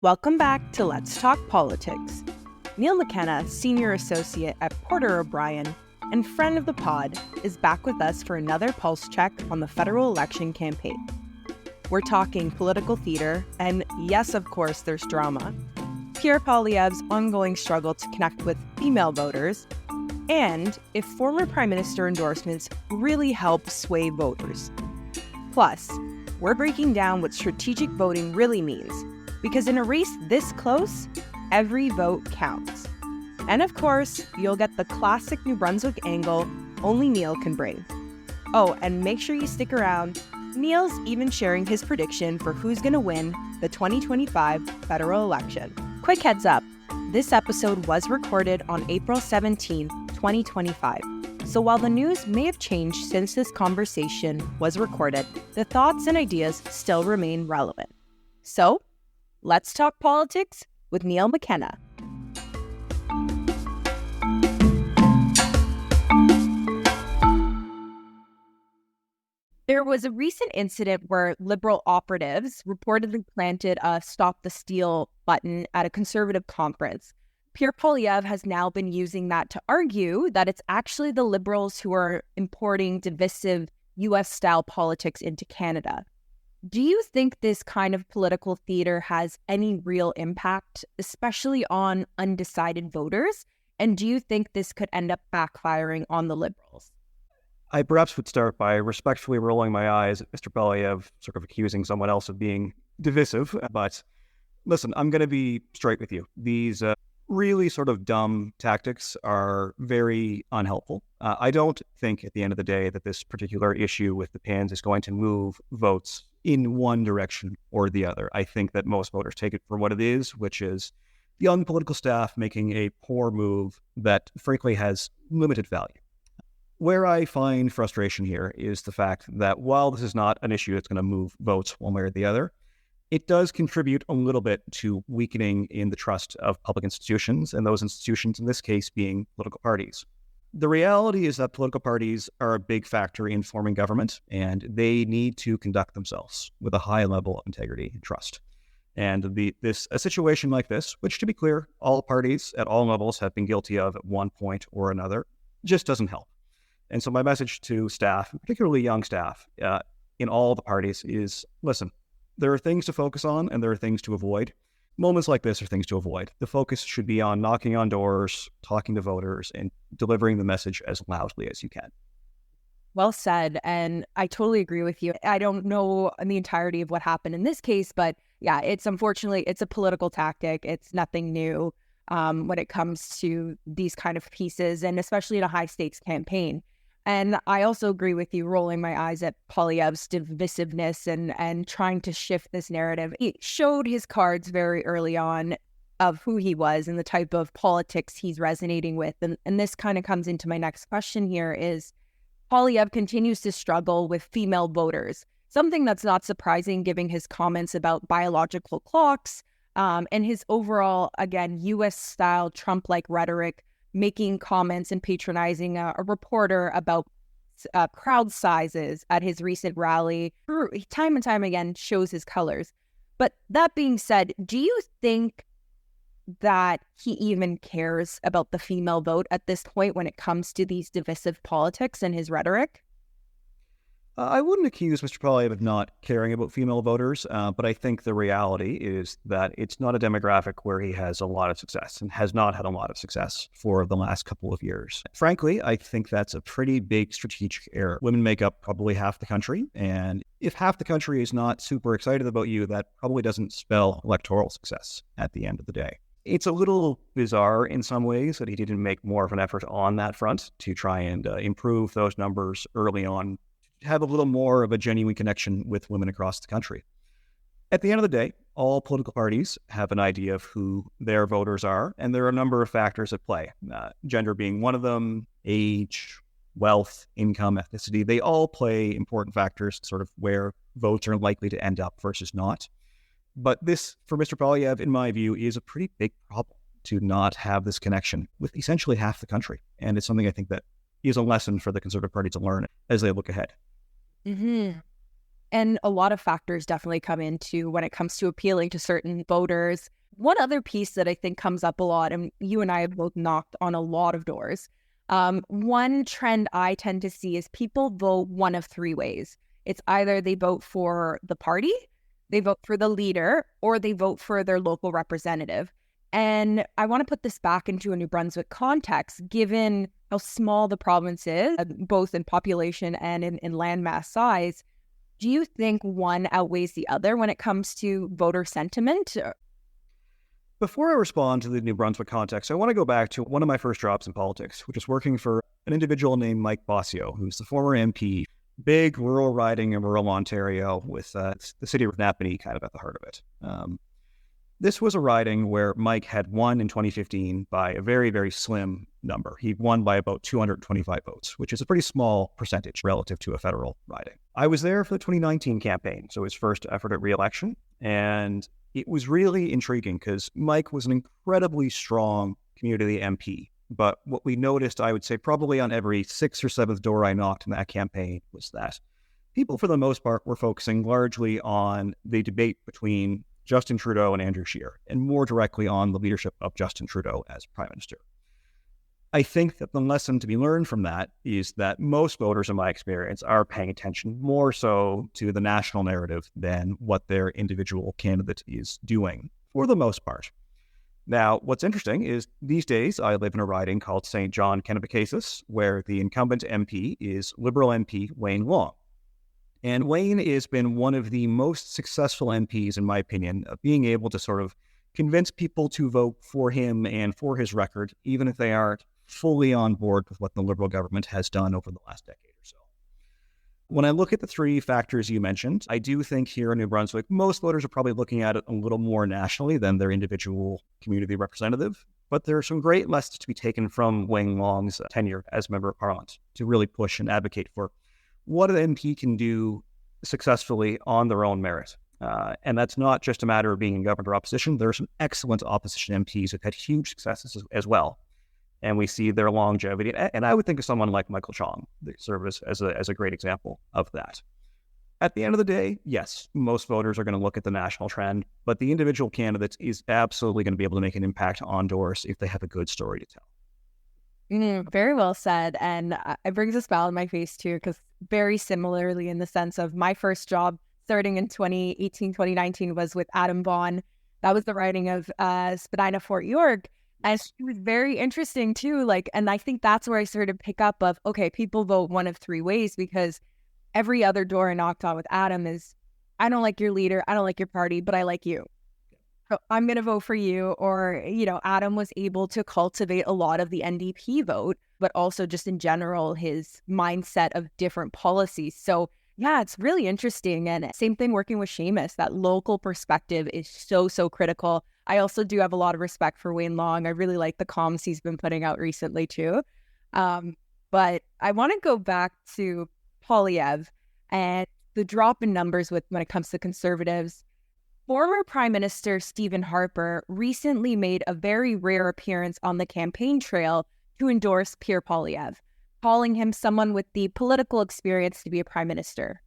Welcome back to Let's Talk Politics. Neil McKenna, Senior Associate at Porter O'Brien and friend of the pod, is back with us for another pulse check on the federal election campaign. We're talking political theater, and yes, of course, there's drama. Pierre Poilievre's ongoing struggle to connect with female voters, and if former Prime Minister endorsements really help sway voters. Plus, we're breaking down what strategic voting really means, because in a race this close, every vote counts. And of course, you'll get the classic New Brunswick angle only Neil can bring. Oh, and make sure you stick around. Neil's even sharing his prediction for who's going to win the 2025 federal election. Quick heads up, this episode was recorded on April 17, 2025. So while the news may have changed since this conversation was recorded, the thoughts and ideas still remain relevant. So, let's talk politics with Neil McKenna. There was a recent incident where Liberal operatives reportedly planted a Stop the Steal button at a Conservative conference. Pierre Poilievre has now been using that to argue that it's actually the Liberals who are importing divisive US-style politics into Canada. Do you think this kind of political theater has any real impact, especially on undecided voters? And do you think this could end up backfiring on the Liberals? I perhaps would start by respectfully rolling my eyes at Mr. Poilievre sort of accusing someone else of being divisive. But listen, I'm going to be straight with you. These really sort of dumb tactics are very unhelpful. I don't think at the end of the day that this particular issue with the pins is going to move votes in one direction or the other. I think that most voters take it for what it is, which is young political staff making a poor move that frankly has limited value. Where I find frustration here is the fact that while this is not an issue that's going to move votes one way or the other, it does contribute a little bit to weakening in the trust of public institutions, and those institutions in this case being political parties. The reality is that political parties are a big factor in forming government, and they need to conduct themselves with a high level of integrity and trust. And a situation like this, which to be clear, all parties at all levels have been guilty of at one point or another, just doesn't help. And so my message to staff, particularly young staff in all the parties is, listen, there are things to focus on and there are things to avoid. Moments like this are things to avoid. The focus should be on knocking on doors, talking to voters, and delivering the message as loudly as you can. Well said. And I totally agree with you. I don't know the entirety of what happened in this case, but yeah, it's a political tactic. It's nothing new when it comes to these kind of pieces, and especially in a high stakes campaign. And I also agree with you, rolling my eyes at Poilievre's divisiveness and trying to shift this narrative. He showed his cards very early on of who he was and the type of politics he's resonating with. And this kind of comes into my next question here is, Poilievre continues to struggle with female voters, something that's not surprising given his comments about biological clocks and his overall, again, US-style Trump-like rhetoric, making comments and patronizing a reporter about crowd sizes at his recent rally. Time and time again shows his colors. But that being said, do you think that he even cares about the female vote at this point when it comes to these divisive politics and his rhetoric? I wouldn't accuse Mr. Poilievre of not caring about female voters, but I think the reality is that it's not a demographic where he has a lot of success and has not had a lot of success for the last couple of years. Frankly, I think that's a pretty big strategic error. Women make up probably half the country, and if half the country is not super excited about you, that probably doesn't spell electoral success at the end of the day. It's a little bizarre in some ways that he didn't make more of an effort on that front to try and improve those numbers early on, have a little more of a genuine connection with women across the country. At the end of the day, all political parties have an idea of who their voters are, and there are a number of factors at play. Gender being one of them, age, wealth, income, ethnicity, they all play important factors, sort of where votes are likely to end up versus not. But this, for Mr. Poilievre, in my view, is a pretty big problem to not have this connection with essentially half the country. And it's something I think that is a lesson for the Conservative Party to learn as they look ahead. Mm-hmm. And a lot of factors definitely come into when it comes to appealing to certain voters. One other piece that I think comes up a lot, and you and I have both knocked on a lot of doors. One trend I tend to see is people vote one of three ways. It's either they vote for the party, they vote for the leader, or they vote for their local representative. And I want to put this back into a New Brunswick context, given how small the province is, both in population and in landmass size. Do you think one outweighs the other when it comes to voter sentiment? Before I respond to the New Brunswick context, I want to go back to one of my first jobs in politics, which is working for an individual named Mike Bossio, who's the former MP, big rural riding in rural Ontario with the city of Napanee kind of at the heart of it. This was a riding where Mike had won in 2015 by a very, very slim number. He won by about 225 votes, which is a pretty small percentage relative to a federal riding. I was there for the 2019 campaign, so his first effort at re-election, and it was really intriguing because Mike was an incredibly strong community MP. But what we noticed, I would say probably on every sixth or seventh door I knocked in that campaign, was that people, for the most part, were focusing largely on the debate between Justin Trudeau and Andrew Scheer, and more directly on the leadership of Justin Trudeau as Prime Minister. I think that the lesson to be learned from that is that most voters, in my experience, are paying attention more so to the national narrative than what their individual candidate is doing, for the most part. Now, what's interesting is these days I live in a riding called St. John Kennebecasis, where the incumbent MP is Liberal MP Wayne Long. And Wayne has been one of the most successful MPs, in my opinion, of being able to sort of convince people to vote for him and for his record, even if they aren't fully on board with what the Liberal government has done over the last decade or so. When I look at the three factors you mentioned, I do think here in New Brunswick, most voters are probably looking at it a little more nationally than their individual community representative. But there are some great lessons to be taken from Wayne Long's tenure as Member of Parliament to really push and advocate for what an MP can do successfully on their own merit. And that's not just a matter of being in government or opposition. There are some excellent opposition MPs who've had huge successes as well. And we see their longevity. And I would think of someone like Michael Chong that serves as a great example of that. At the end of the day, yes, most voters are going to look at the national trend, but the individual candidate is absolutely going to be able to make an impact on doors if they have a good story to tell. Very well said. And it brings a smile on my face too, because very similarly in the sense of my first job starting in 2018, 2019 was with Adam Vaughan. That was the riding of Spadina Fort York. And it was very interesting too. And I think that's where I started to pick up of, okay, people vote one of three ways, because every other door I knocked on with Adam is, I don't like your leader, I don't like your party, but I like you. I'm going to vote for you. Or, Adam was able to cultivate a lot of the NDP vote, but also just in general, his mindset of different policies. So yeah, it's really interesting. And same thing working with Seamus, that local perspective is so critical. I also do have a lot of respect for Wayne Long. I really like the comms he's been putting out recently too. But I want to go back to Poilievre and the drop in numbers when it comes to Conservatives. Former Prime Minister Stephen Harper recently made a very rare appearance on the campaign trail to endorse Pierre Poilievre, calling him someone with the political experience to be a prime minister.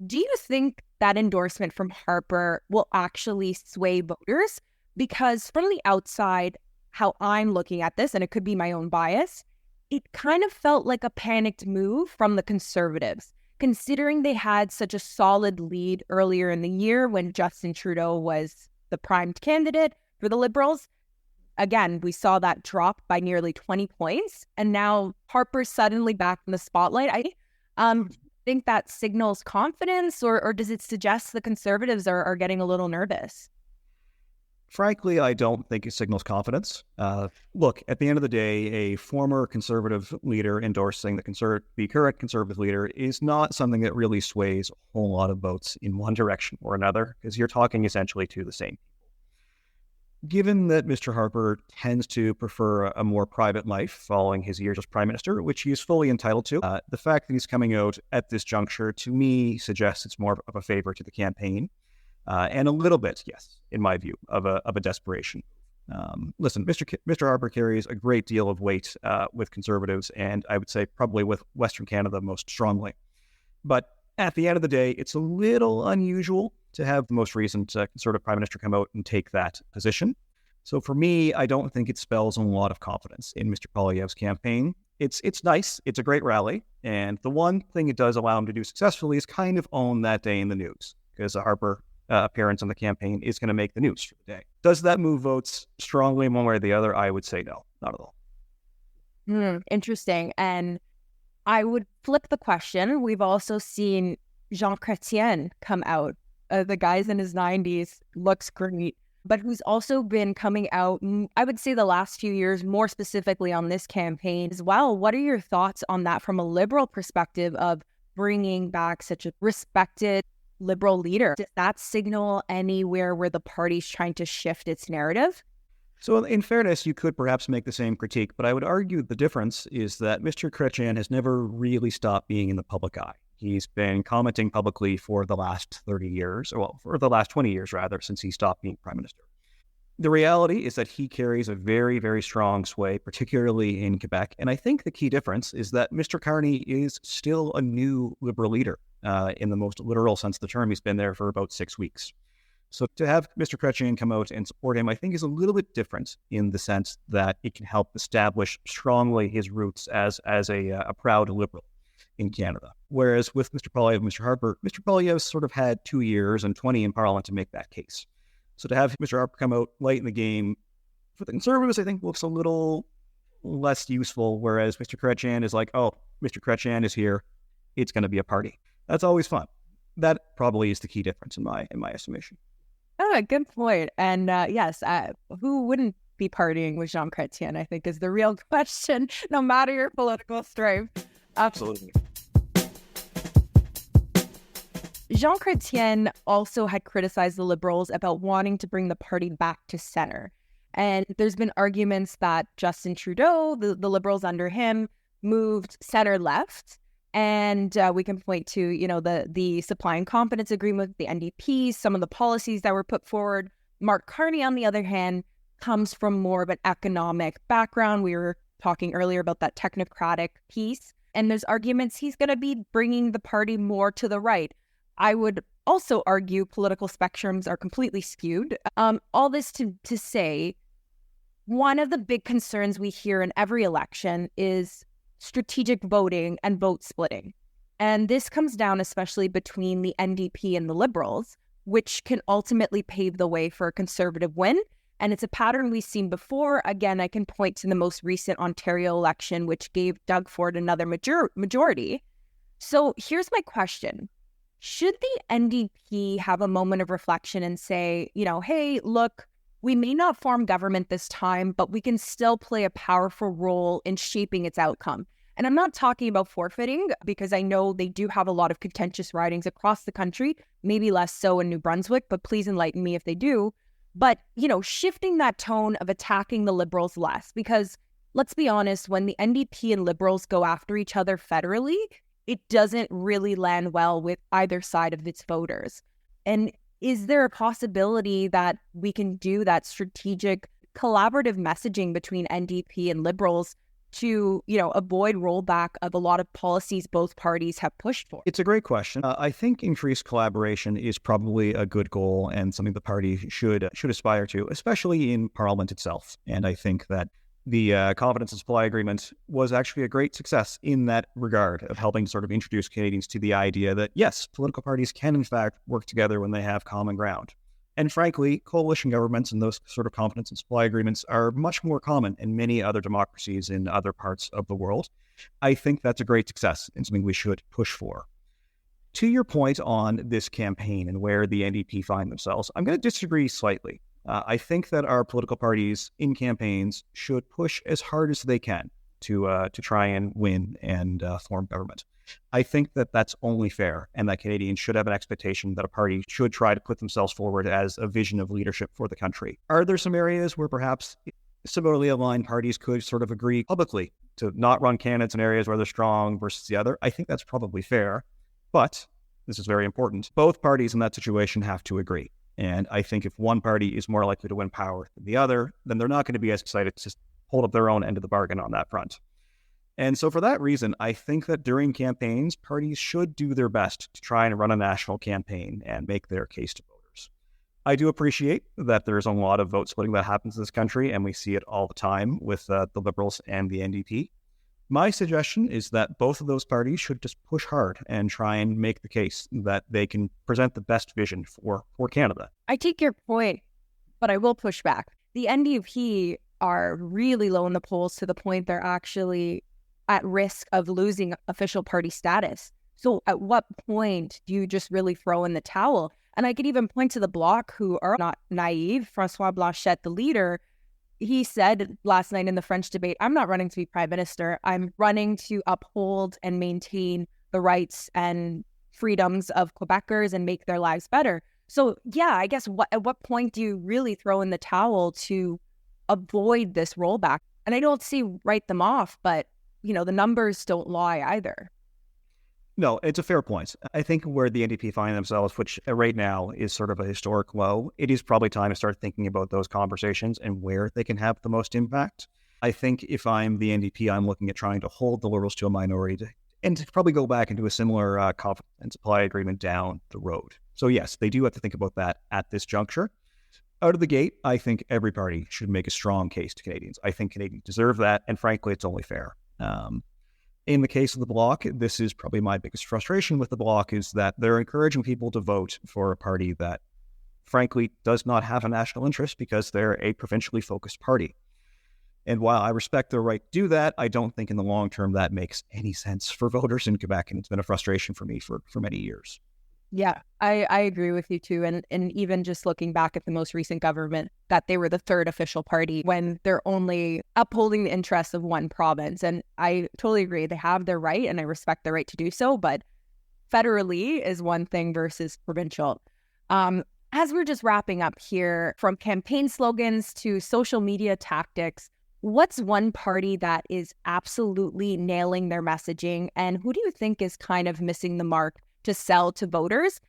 Do you think that endorsement from Harper will actually sway voters? Because from the outside, how I'm looking at this, and it could be my own bias, it kind of felt like a panicked move from the Conservatives, considering they had such a solid lead earlier in the year when Justin Trudeau was the primed candidate for the Liberals. Again, we saw that drop by nearly 20 points, and now Harper's suddenly back in the spotlight. I think that signals confidence, or does it suggest the Conservatives are getting a little nervous? Frankly, I don't think it signals confidence. Look, at the end of the day, a former Conservative leader endorsing the current Conservative leader is not something that really sways a whole lot of votes in one direction or another, because you're talking essentially to the same people. Given that Mr. Harper tends to prefer a more private life following his years as Prime Minister, which he is fully entitled to, the fact that he's coming out at this juncture, to me, suggests it's more of a favor to the campaign. And a little bit, yes, in my view, of a desperation. Listen, Mr. Harper carries a great deal of weight with Conservatives, and I would say probably with Western Canada most strongly. But at the end of the day, it's a little unusual to have the most recent Conservative Prime Minister come out and take that position. So for me, I don't think it spells a lot of confidence in Mr. Poilievre's campaign. It's nice. It's a great rally. And the one thing it does allow him to do successfully is kind of own that day in the news, because a Harper appearance on the campaign is going to make the news for the day. Does that move votes strongly one way or the other? I would say no, not at all. Interesting. And I would flip the question. We've also seen Jean Chrétien come out. The guy's in his 90s, looks great, but who's also been coming out, I would say the last few years, more specifically on this campaign as well. What are your thoughts on that from a Liberal perspective of bringing back such a respected Liberal leader? Does that signal anywhere where the party's trying to shift its narrative? So in fairness, you could perhaps make the same critique, but I would argue the difference is that Mr. Chrétien has never really stopped being in the public eye. He's been commenting publicly for the last 30 years, for the last 20 years, rather, since he stopped being Prime Minister. The reality is that he carries a very, very strong sway, particularly in Quebec. And I think the key difference is that Mr. Carney is still a new Liberal leader in the most literal sense of the term. He's been there for about 6 weeks. So to have Mr. Chrétien come out and support him, I think is a little bit different in the sense that it can help establish strongly his roots as a proud Liberal in Canada. Whereas with Mr. Poilievre and Mr. Harper, Mr. Poilievre sort of had 2 years and 20 in Parliament to make that case. So to have Mr. Harper come out late in the game for the Conservatives, I think looks a little less useful, whereas Mr. Chrétien is like, oh, Mr. Chrétien is here, it's going to be a party. That's always fun. That probably is the key difference in my estimation. Oh, good point. And yes, who wouldn't be partying with Jean Chrétien, I think, is the real question, no matter your political stripe. Absolutely. Jean Chrétien also had criticized the Liberals about wanting to bring the party back to center. And there's been arguments that Justin Trudeau, the Liberals under him, moved center left. And we can point to, the supply and confidence agreement with the NDP, some of the policies that were put forward. Mark Carney, on the other hand, comes from more of an economic background. We were talking earlier about that technocratic piece. And there's arguments he's going to be bringing the party more to the right. I would also argue political spectrums are completely skewed. All this to say, one of the big concerns we hear in every election is strategic voting and vote splitting. And this comes down especially between the NDP and the Liberals, which can ultimately pave the way for a Conservative win. And it's a pattern we've seen before. Again, I can point to the most recent Ontario election, which gave Doug Ford another majority. So here's my question. Should the NDP have a moment of reflection and say, hey, look, we may not form government this time, but we can still play a powerful role in shaping its outcome? And I'm not talking about forfeiting, because I know they do have a lot of contentious ridings across the country, maybe less so in New Brunswick, but please enlighten me if they do. But, shifting that tone of attacking the Liberals less, because let's be honest, when the NDP and Liberals go after each other federally, it doesn't really land well with either side of its voters. And is there a possibility that we can do that strategic collaborative messaging between NDP and Liberals to, avoid rollback of a lot of policies both parties have pushed for? It's a great question. I think increased collaboration is probably a good goal and something the party should aspire to, especially in Parliament itself. And I think that the confidence and supply agreement was actually a great success in that regard of helping sort of introduce Canadians to the idea that, yes, political parties can in fact work together when they have common ground. And frankly, coalition governments and those sort of confidence and supply agreements are much more common in many other democracies in other parts of the world. I think that's a great success and something we should push for. To your point on this campaign and where the NDP find themselves, I'm going to disagree slightly. I think that our political parties in campaigns should push as hard as they can to try and win and form government. I think that that's only fair, and that Canadians should have an expectation that a party should try to put themselves forward as a vision of leadership for the country. Are there some areas where perhaps similarly aligned parties could sort of agree publicly to not run candidates in areas where they're strong versus the other? I think that's probably fair, but this is very important. Both parties in that situation have to agree. And I think if one party is more likely to win power than the other, then they're not going to be as excited to hold up their own end of the bargain on that front. And so for that reason, I think that during campaigns, parties should do their best to try and run a national campaign and make their case to voters. I do appreciate that there's a lot of vote splitting that happens in this country, and we see it all the time with the Liberals and the NDP. My suggestion is that both of those parties should just push hard and try and make the case that they can present the best vision for Canada. I take your point, but I will push back. The NDP are really low in the polls to the point they're actually at risk of losing official party status. So at what point do you just really throw in the towel? And I could even point to the Bloc, who are not naive. François Blanchet, the leader, he said last night in the French debate, I'm not running to be prime minister. I'm running to uphold and maintain the rights and freedoms of Quebecers and make their lives better. So yeah, I guess at what point do you really throw in the towel to avoid this rollback? And I don't see write them off, but the numbers don't lie either. No, it's a fair point. I think where the NDP find themselves, which right now is sort of a historic low, it is probably time to start thinking about those conversations and where they can have the most impact. I think if I'm the NDP, I'm looking at trying to hold the Liberals to a minority and to probably go back and do a similar conflict and supply agreement down the road. So yes, they do have to think about that at this juncture. Out of the gate, I think every party should make a strong case to Canadians. I think Canadians deserve that, and frankly, it's only fair. In the case of the Bloc, this is probably my biggest frustration with the Bloc, is that they're encouraging people to vote for a party that, frankly, does not have a national interest because they're a provincially focused party. And while I respect their right to do that, I don't think in the long term that makes any sense for voters in Quebec, and it's been a frustration for me for many years. Yeah, I agree with you too. And even just looking back at the most recent government, that they were the third official party when they're only upholding the interests of one province. And I totally agree. They have their right, and I respect their right to do so. But federally is one thing versus provincial. As we're just wrapping up here, from campaign slogans to social media tactics, what's one party that is absolutely nailing their messaging? And who do you think is kind of missing the mark to sell to voters,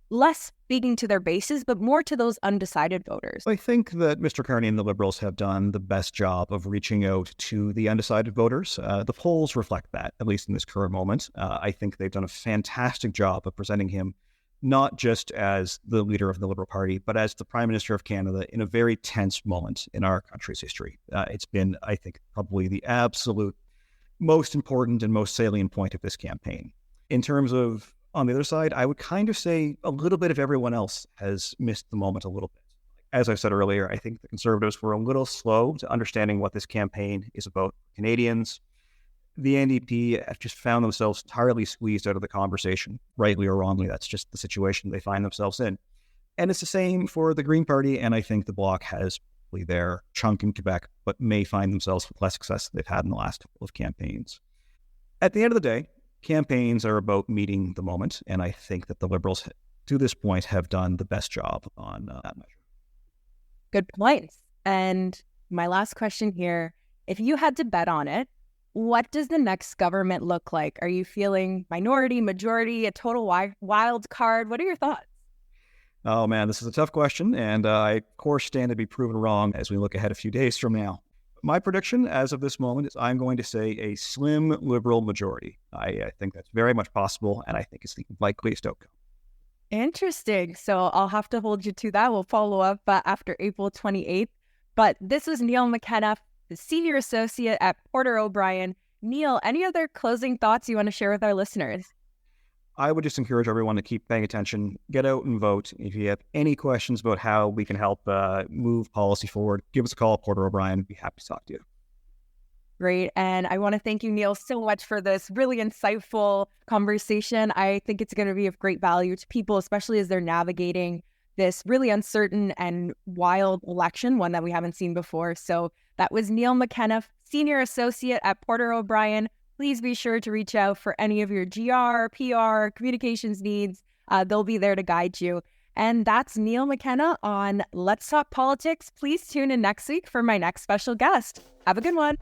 less speaking to their bases, but more to those undecided voters? I think that Mr. Carney and the Liberals have done the best job of reaching out to the undecided voters. The polls reflect that, at least in this current moment. I think they've done a fantastic job of presenting him not just as the leader of the Liberal Party, but as the Prime Minister of Canada in a very tense moment in our country's history. It's been, I think, probably the absolute most important and most salient point of this campaign. In terms of on the other side, I would kind of say a little bit of everyone else has missed the moment a little bit. As I said earlier, I think the Conservatives were a little slow to understanding what this campaign is about for Canadians. The NDP have just found themselves entirely squeezed out of the conversation, rightly or wrongly. That's just the situation they find themselves in. And it's the same for the Green Party, and I think the Bloc has probably their chunk in Quebec, but may find themselves with less success than they've had in the last couple of campaigns. At the end of the day, campaigns are about meeting the moment, and I think that the Liberals, to this point, have done the best job on that measure. Good points. And my last question here, if you had to bet on it, what does the next government look like? Are you feeling minority, majority, a total wild card? What are your thoughts? Oh man, this is a tough question, and I, of course, stand to be proven wrong as we look ahead a few days from now. My prediction as of this moment is I'm going to say a slim Liberal majority. I think that's very much possible, and I think it's the likeliest outcome. Interesting. So I'll have to hold you to that. We'll follow up after April 28th. But this was Neil McKenna, the Senior Associate at Porter O'Brien. Neil, any other closing thoughts you want to share with our listeners? I would just encourage everyone to keep paying attention, get out and vote. If you have any questions about how we can help move policy forward, give us a call at Porter O'Brien. We'd be happy to talk to you. Great. And I want to thank you, Neil, so much for this really insightful conversation. I think it's going to be of great value to people, especially as they're navigating this really uncertain and wild election, one that we haven't seen before. So that was Neil McKenna, Senior Associate at Porter O'Brien. Please be sure to reach out for any of your GR, PR, communications needs. They'll be there to guide you. And that's Neil McKenna on Let's Talk Politics. Please tune in next week for my next special guest. Have a good one.